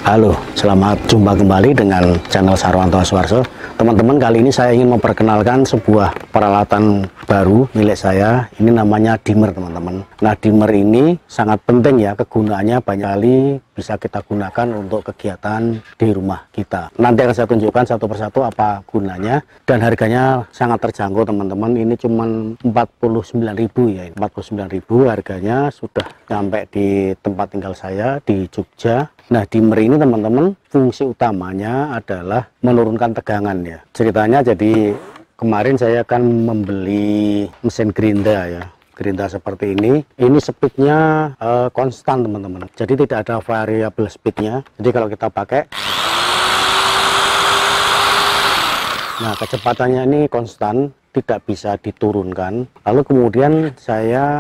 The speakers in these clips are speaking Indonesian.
Halo, selamat jumpa kembali dengan channel Sarwanto Aswarso. Teman-teman, kali ini saya ingin memperkenalkan sebuah peralatan baru milik saya. Ini namanya dimmer, teman-teman. Nah, dimmer ini sangat penting ya, kegunaannya banyak kali bisa kita gunakan untuk kegiatan di rumah kita. Nanti akan saya tunjukkan satu persatu apa gunanya, dan harganya sangat terjangkau, teman-teman. Ini cuma 49.000 ya, 49.000 harganya, sudah sampai di tempat tinggal saya di Jogja. Nah, dimmer ini teman-teman fungsi utamanya adalah menurunkan tegangan ya. Ceritanya jadi kemarin saya akan membeli mesin gerinda ya. Gerinda seperti ini speednya konstan teman-teman. Jadi tidak ada variabel speednya. Jadi kalau kita pakai, nah kecepatannya ini konstan, tidak bisa diturunkan. Lalu kemudian saya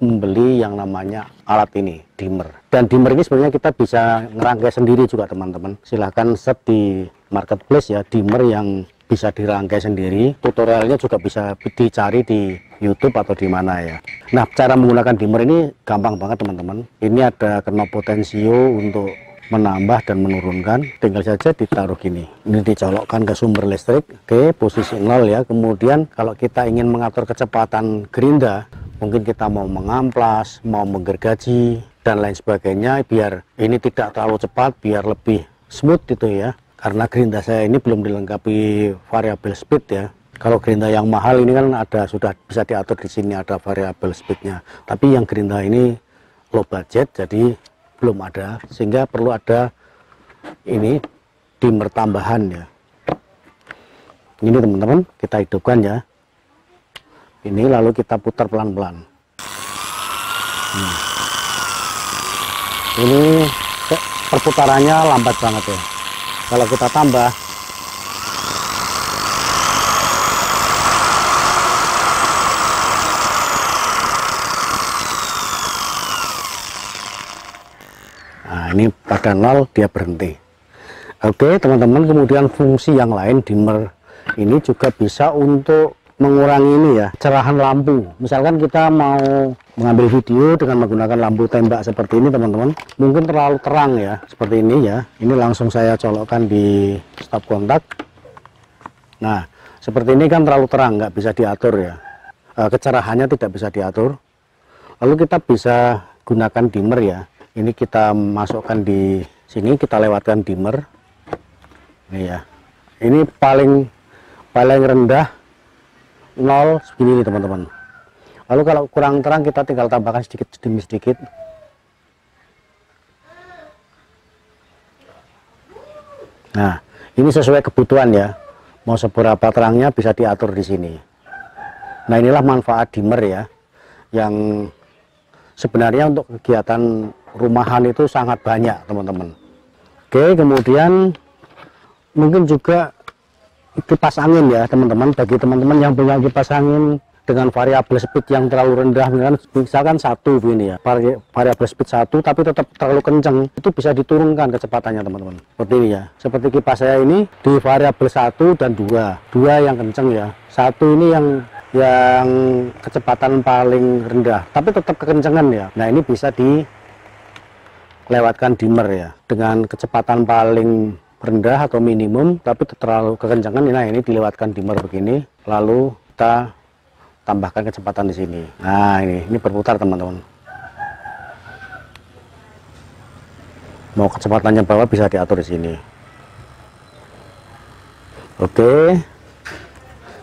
membeli yang namanya alat ini, dimmer. Dan dimmer ini sebenarnya kita bisa ngerangkai sendiri juga teman-teman. Silahkan search di marketplace ya, dimmer yang bisa dirangkai sendiri. Tutorialnya juga bisa dicari di YouTube atau di mana ya. Nah, cara menggunakan dimmer ini gampang banget teman-teman. Ini ada knob potensio untuk menambah dan menurunkan, tinggal saja ditaruh gini. Ini dicolokkan ke sumber listrik, oke, posisi 0 ya. Kemudian kalau kita ingin mengatur kecepatan gerinda, mungkin kita mau mengamplas, mau menggergaji dan lain sebagainya, biar ini tidak terlalu cepat, biar lebih smooth gitu ya. Karena gerinda saya ini belum dilengkapi variabel speed ya. Kalau gerinda yang mahal ini kan sudah bisa diatur di sini, ada variabel speednya. Tapi yang gerinda ini low budget, jadi belum ada, sehingga perlu ada ini dimmer tambahan ya. Ini teman-teman, kita hidupkan ya. Ini lalu kita putar pelan-pelan. Ini perputarannya lambat banget ya. Kalau kita tambah, nah ini pada 0 dia berhenti. Oke teman-teman, kemudian fungsi yang lain dimmer ini juga bisa untuk mengurangi ini ya, cerahan lampu. Misalkan kita mau mengambil video dengan menggunakan lampu tembak seperti ini teman-teman, mungkin terlalu terang ya, seperti ini ya. Ini langsung saya colokkan di stop kontak. Nah seperti ini kan terlalu terang, nggak bisa diatur ya, kecerahannya tidak bisa diatur. Lalu kita bisa gunakan dimmer ya. Ini kita masukkan di sini, kita lewatkan dimmer ini ya. Ini paling rendah 0 segini nih teman-teman. Lalu kalau kurang terang kita tinggal tambahkan sedikit demi sedikit. Nah ini sesuai kebutuhan ya, mau seberapa terangnya bisa diatur di sini. Nah inilah manfaat dimmer ya, yang sebenarnya untuk kegiatan rumahan itu sangat banyak teman-teman. Oke, kemudian mungkin juga kipas angin ya teman-teman. Bagi teman-teman yang punya kipas angin dengan variabel speed yang terlalu rendah, misalkan 1 begini ya, variabel speed 1 tapi tetap terlalu kenceng, itu bisa diturunkan kecepatannya teman-teman. Seperti ini ya, seperti kipas saya ini di variabel 1 dan 2 yang kenceng ya. 1 ini yang kecepatan paling rendah tapi tetap kekencengan ya. Nah ini bisa dilewatkan dimmer ya, dengan kecepatan paling rendah atau minimum tapi terlalu kekencangan. Nah ini dilewatkan dimmer begini, lalu kita tambahkan kecepatan di sini. Nah ini berputar teman-teman. Mau kecepatannya bawah bisa diatur di sini. Oke,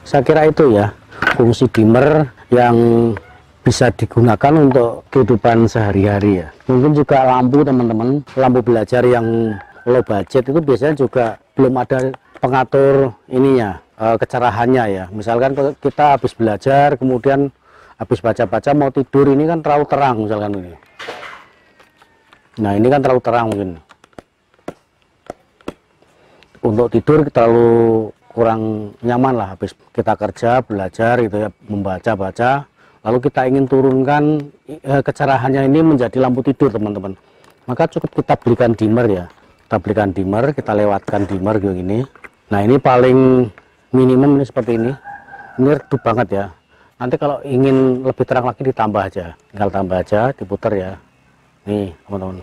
saya kira itu ya fungsi dimmer yang bisa digunakan untuk kehidupan sehari-hari ya. Mungkin juga lampu teman-teman, lampu belajar yang low budget itu biasanya juga belum ada pengatur ininya, kecerahannya ya. Misalkan kita habis belajar, kemudian habis baca-baca mau tidur, ini kan terlalu terang misalkan ini. Nah ini kan terlalu terang mungkin. Untuk tidur terlalu kurang nyaman lah, habis kita kerja, belajar gitu ya, membaca-baca, lalu kita ingin turunkan kecerahannya ini menjadi lampu tidur teman-teman. Maka cukup kita belikan dimmer ya. Kita belikan dimmer, kita lewatkan dimmer kayak gini. Nah ini paling minimum ini seperti ini. Ini redup banget ya. Nanti kalau ingin lebih terang lagi ditambah aja, tinggal tambah aja, diputar ya. Nih teman-teman.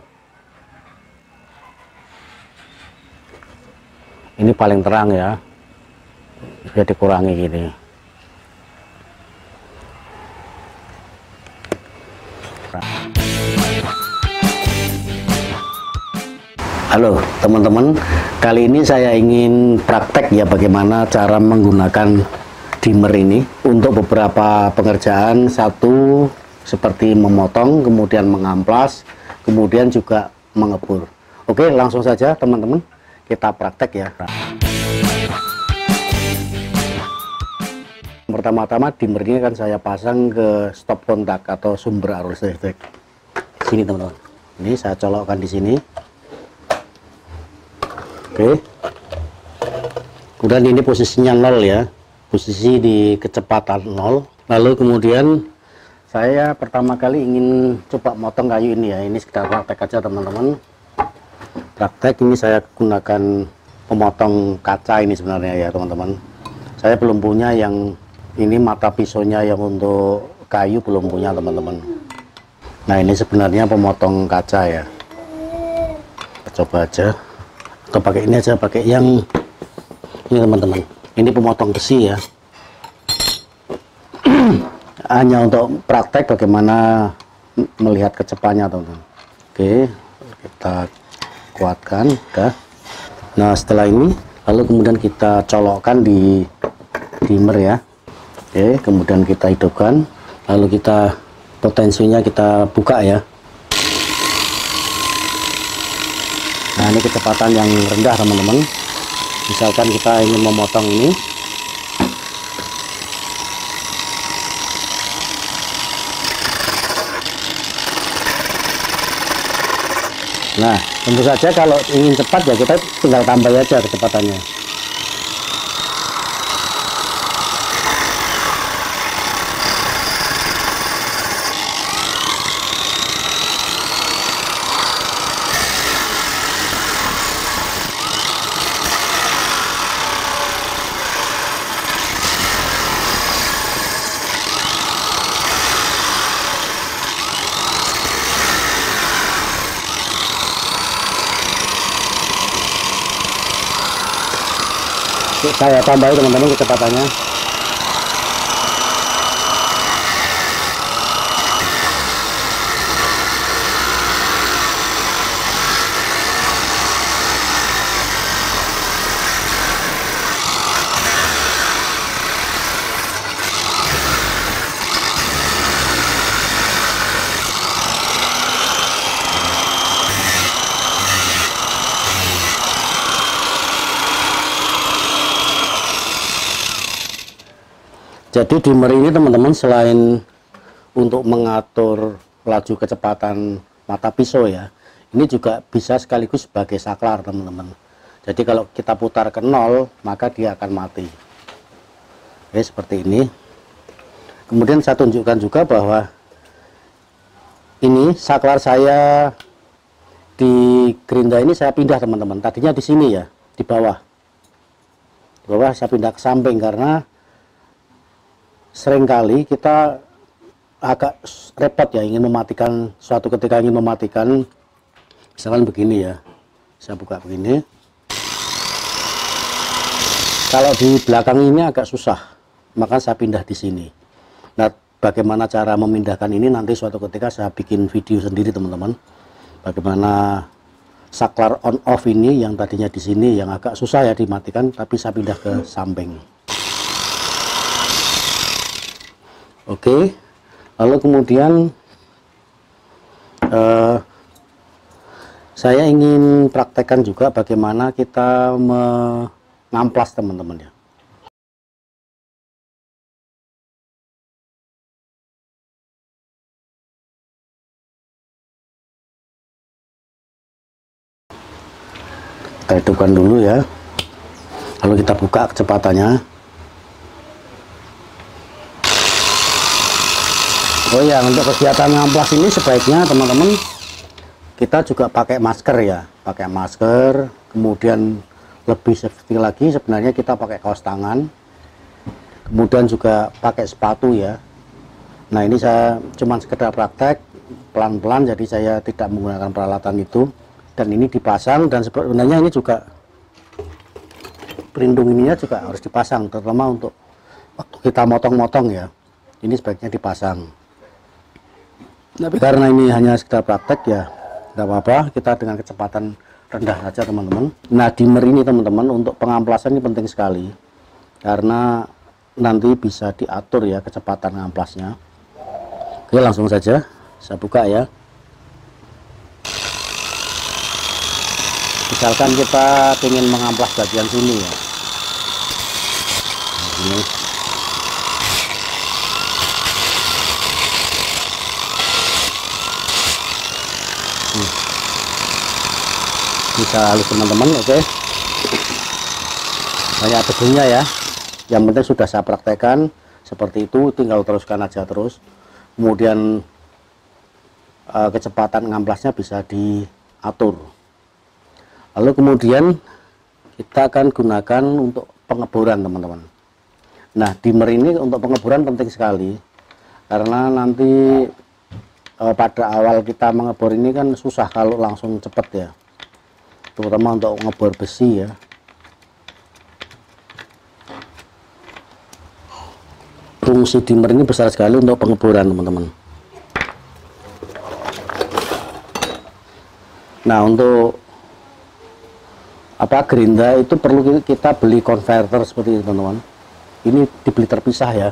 Ini paling terang ya, bisa dikurangi gini. Halo teman-teman, kali ini saya ingin praktek ya bagaimana cara menggunakan dimmer ini untuk beberapa pengerjaan. Satu seperti memotong, kemudian mengamplas, kemudian juga mengebur. Oke, langsung saja teman-teman kita praktek ya. Pertama-tama dimmer ini kan saya pasang ke stop kontak atau sumber arus listrik. Sini teman-teman. Ini saya colokkan di sini. Oke, kemudian ini posisinya 0 ya, posisi di kecepatan 0. Lalu kemudian saya pertama kali ingin coba motong kayu ini ya. Ini sekedar praktek aja teman-teman. Praktek ini saya gunakan pemotong kaca ini sebenarnya ya teman-teman. Saya belum punya yang ini, mata pisaunya yang untuk kayu belum punya teman-teman. Nah ini sebenarnya pemotong kaca ya. Coba aja. Atau pakai ini aja, pakai yang ini teman-teman. Ini pemotong besi ya. Hanya untuk praktek bagaimana melihat kecepatannya teman-teman. Oke, kita kuatkan udah. Nah setelah ini lalu kemudian kita colokkan di dimmer ya. Oke, kemudian kita hidupkan, lalu kita potensinya kita buka ya. Nah ini kecepatan yang rendah teman-teman. Misalkan kita ingin memotong ini, nah tentu saja kalau ingin cepat ya kita tinggal tambah aja kecepatannya. Saya tambah teman-teman kecepatannya. Jadi dimmer ini teman-teman selain untuk mengatur laju kecepatan mata pisau ya, ini juga bisa sekaligus sebagai saklar teman-teman. Jadi kalau kita putar ke 0 maka dia akan mati. Oke, seperti ini. Kemudian saya tunjukkan juga bahwa ini saklar saya di gerinda ini saya pindah teman-teman. Tadinya di sini ya, di bawah. Di bawah saya pindah ke samping karena seringkali kita agak repot ya ingin mematikan, suatu ketika ingin mematikan, misalkan begini ya, saya buka begini. Kalau di belakang ini agak susah, maka saya pindah di sini. Nah bagaimana cara memindahkan ini nanti suatu ketika saya bikin video sendiri teman-teman. Bagaimana saklar on off ini yang tadinya di sini yang agak susah ya dimatikan, tapi saya pindah ke samping. Oke, lalu kemudian saya ingin praktekkan juga bagaimana kita mengamplas teman-teman ya. Kita hidupkan dulu ya, lalu kita buka kecepatannya. Oh ya, untuk kegiatan ngamplas ini sebaiknya teman-teman kita juga pakai masker ya, pakai masker. Kemudian lebih safety lagi sebenarnya kita pakai kaos tangan, kemudian juga pakai sepatu ya. Nah ini saya cuman sekedar praktek pelan-pelan, jadi saya tidak menggunakan peralatan itu. Dan ini dipasang, dan sebenarnya ini juga pelindung ininya juga harus dipasang, terutama untuk waktu kita motong-motong ya, ini sebaiknya dipasang. Tapi karena ini hanya sekedar praktek ya tidak apa-apa, kita dengan kecepatan rendah saja teman-teman. Nah dimmer ini teman-teman untuk pengamplasan ini penting sekali, karena nanti bisa diatur ya kecepatan ngamplasnya. Oke, langsung saja saya buka ya. Misalkan kita ingin mengamplas bagian sini ya, nah, ini. Bisa halus teman-teman. Oke, banyak debunya ya, yang penting sudah saya praktekkan seperti itu, tinggal teruskan aja terus. Kemudian kecepatan ngamplasnya bisa diatur. Lalu kemudian kita akan gunakan untuk pengeboran teman-teman. Nah dimmer ini untuk pengeboran penting sekali, karena nanti pada awal kita mengebor ini kan susah kalau langsung cepet ya, terutama untuk ngebor besi ya. Fungsi dimmer ini besar sekali untuk pengeboran teman-teman. Nah untuk gerinda itu perlu kita beli konverter seperti ini teman-teman. Ini dibeli terpisah ya,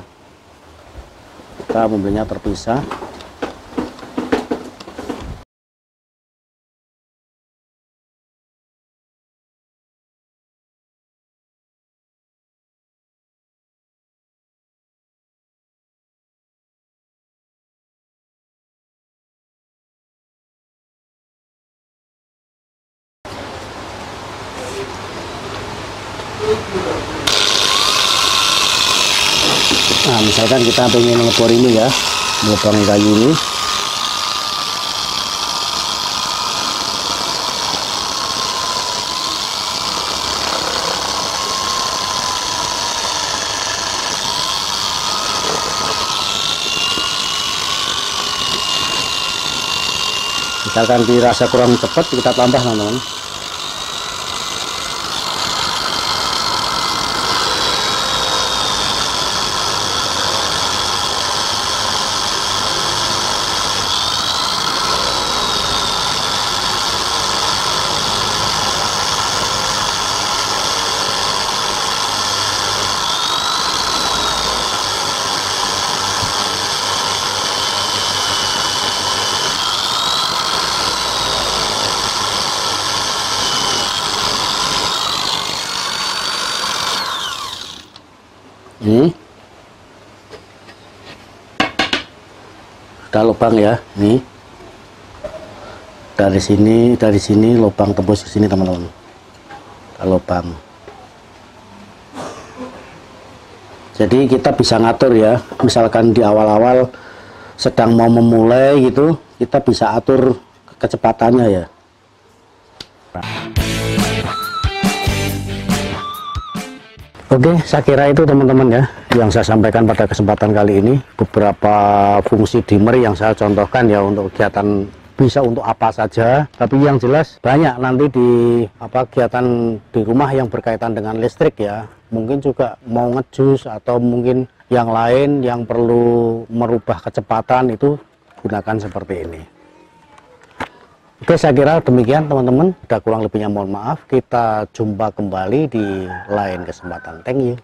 kita membelinya terpisah. Nah misalkan kita pengen ngebor ini ya, melubangi kayu ini, misalkan dirasa kurang cepat kita tambah teman-teman. Ini udah lubang ya, nih dari sini lubang tembus ke sini teman-teman, lubang. Jadi kita bisa ngatur ya, misalkan di awal-awal sedang mau memulai gitu, kita bisa atur kecepatannya ya. Oke, saya kira itu teman-teman ya yang saya sampaikan pada kesempatan kali ini. Beberapa fungsi dimmer yang saya contohkan ya untuk kegiatan, bisa untuk apa saja, tapi yang jelas banyak nanti di kegiatan di rumah yang berkaitan dengan listrik ya. Mungkin juga mau ngejus atau mungkin yang lain yang perlu merubah kecepatan, itu gunakan seperti ini. Oke, saya kira demikian teman-teman. Udah kurang lebihnya mohon maaf. Kita jumpa kembali di lain kesempatan. Thank you.